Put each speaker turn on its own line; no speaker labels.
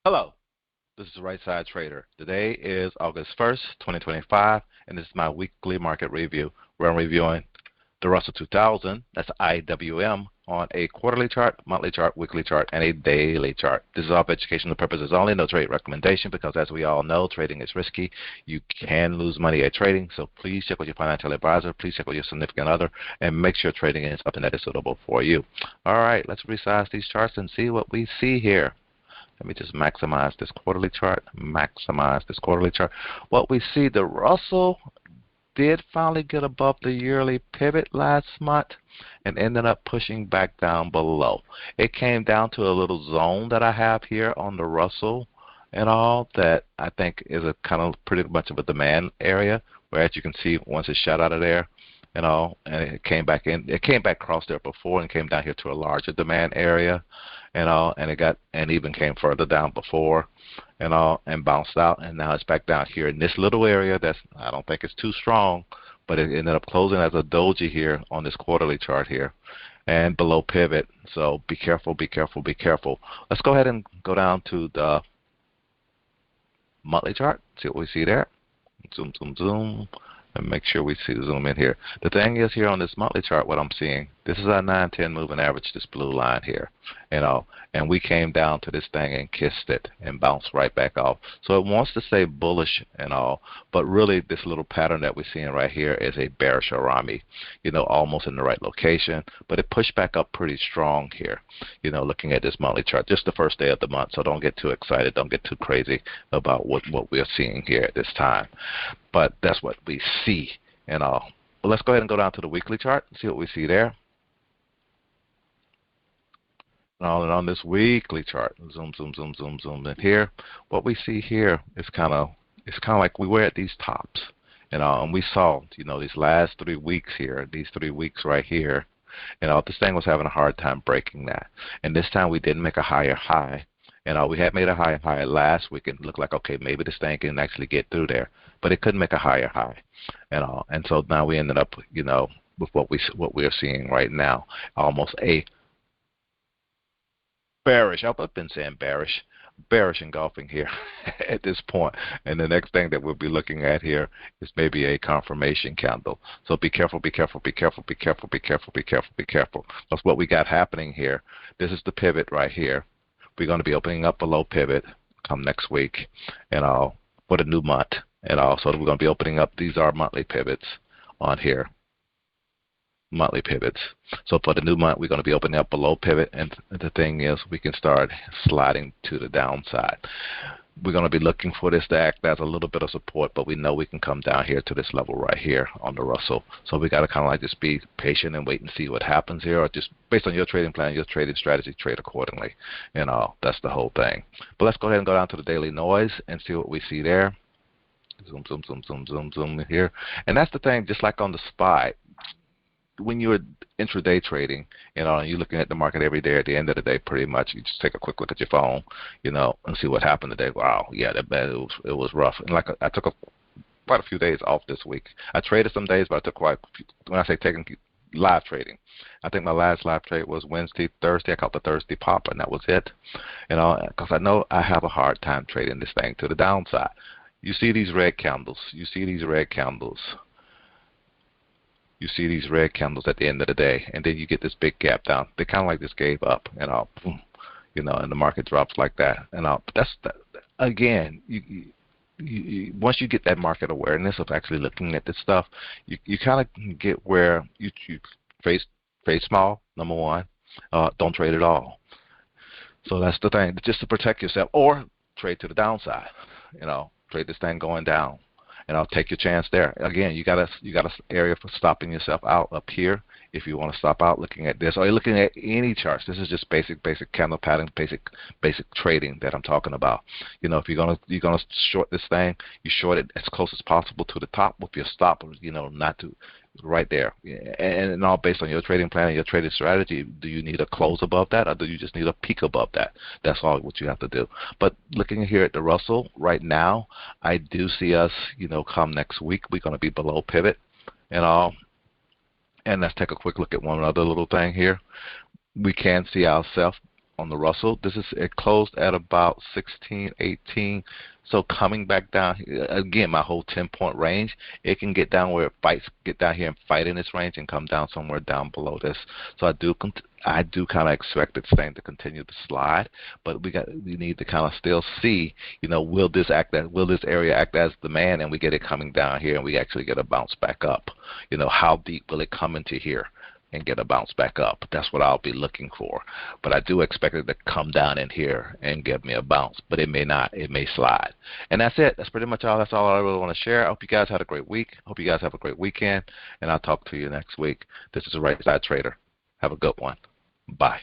Hello, this is Right Side Trader. Today is August 1st, 2025, and this is my weekly market review where I'm reviewing the Russell 2000, that's IWM, on a quarterly chart, monthly chart, weekly chart, and a daily chart. This is all for educational purposes only, no trade recommendation, because as we all know, trading is risky. You can lose money at trading, so please check with your financial advisor, please check with your significant other, and make sure trading is something that is suitable for you. All right, let's resize these charts and see what we see here. Let me just maximize this quarterly chart. Maximize this quarterly chart. What we see, the Russell did finally get above the yearly pivot last month and ended up pushing back down below. It came down to a little zone that I have here on the Russell and all that I think is a kind of pretty much of a demand area, where as you can see, once it shot out of there and all, and it came back in, it came back across there before and came down here to a larger demand area and all, and it got and even came further down before and all, and bounced out, and now it's back down here in this little area that's, I don't think it's too strong, but it ended up closing as a doji here on this quarterly chart here and below pivot. So be careful, be careful, be careful. Let's go ahead and go down to the monthly chart, see what we see there. Zoom, zoom, zoom, and make sure we see the zoom in here. The thing is, here on this monthly chart, what I'm seeing, this is our 9-10 moving average, this blue line here, and we came down to this thing and kissed it and bounced right back off. So it wants to stay bullish and all, but really this little pattern that we're seeing right here is a bearish arami, almost in the right location, but it pushed back up pretty strong here, looking at this monthly chart, just the first day of the month. So don't get too excited, don't get too crazy about what we're seeing here at this time. But that's what we see and all. But let's go ahead and go down to the weekly chart and see what we see there. And on this weekly chart, zoom, zoom, zoom, zoom, zoom in here. What we see here is kind of like we were at these tops, and we saw, these last 3 weeks here, these 3 weeks right here, this thing was having a hard time breaking that. And this time we didn't make a higher high. We had made a higher high last week and looked like, okay, maybe this thing can actually get through there, but it couldn't make a higher high, and so now we ended up, with what we are seeing right now, almost a bearish. I've been saying bearish engulfing here at this point. And the next thing that we'll be looking at here is maybe a confirmation candle. So be careful, be careful, be careful, be careful, be careful, be careful, be careful. That's what we got happening here. This is the pivot right here. We're going to be opening up below pivot come next week, for the new month, so we're going to be opening up. These are monthly pivots on here. Monthly pivots. So for the new month, we're going to be opening up below pivot, and the thing is, we can start sliding to the downside. We're going to be looking for this to act as a little bit of support, but we know we can come down here to this level right here on the Russell. So we got to kind of like just be patient and wait and see what happens here, or just based on your trading plan, your trading strategy, trade accordingly. That's the whole thing. But let's go ahead and go down to the daily noise and see what we see there. Zoom, zoom, zoom, zoom, zoom, zoom here. And that's the thing, just like on the SPY, when you're intraday trading, and you're looking at the market every day, at the end of the day, pretty much you just take a quick look at your phone, and see what happened today. Wow, yeah, it was rough. And like I took quite a few days off this week. I traded some days, but I took quite a few, when I say taking live trading, I think my last live trade was Wednesday, Thursday. I caught the Thursday pop, and that was it. Because I know I have a hard time trading this thing to the downside. You see these red candles. You see these red candles. You see these red candles at the end of the day, and then you get this big gap down. They kind of like just gave up, and the market drops like that. But that's again, once you get that market awareness of actually looking at this stuff, you kind of get where you trade small. Number one, don't trade at all. So that's the thing, just to protect yourself, or trade to the downside. Trade this thing going down. I'll take your chance there. Again, you got an area for stopping yourself out up here if you want to stop out looking at this, or you're looking at any charts. This is just basic candle pattern, basic trading that I'm talking about. If you're gonna short this thing, you short it as close as possible to the top with your stop, not to right there. And all based on your trading plan and your trading strategy. Do you need a close above that, or do you just need a peak above that? That's all what you have to do. But looking here at the Russell right now, I do see us, come next week, we're going to be below pivot and all. And let's take a quick look at one other little thing here. We can see ourselves on the Russell. It closed at about 1618. So coming back down again, my whole 10-point range, it can get down where it fights, get down here and fight in this range and come down somewhere down below this. So I do kind of expect this thing to continue to slide, but we need to kind of still see, will this area act as demand and we get it coming down here and we actually get a bounce back up. How deep will it come into here and get a bounce back up? That's what I'll be looking for. But I do expect it to come down in here and give me a bounce, but it may not. It may slide. And that's it. That's pretty much all. That's all I really want to share. I hope you guys had a great week. Hope you guys have a great weekend, and I'll talk to you next week. This is the Right Side Trader. Have a good one. Bye.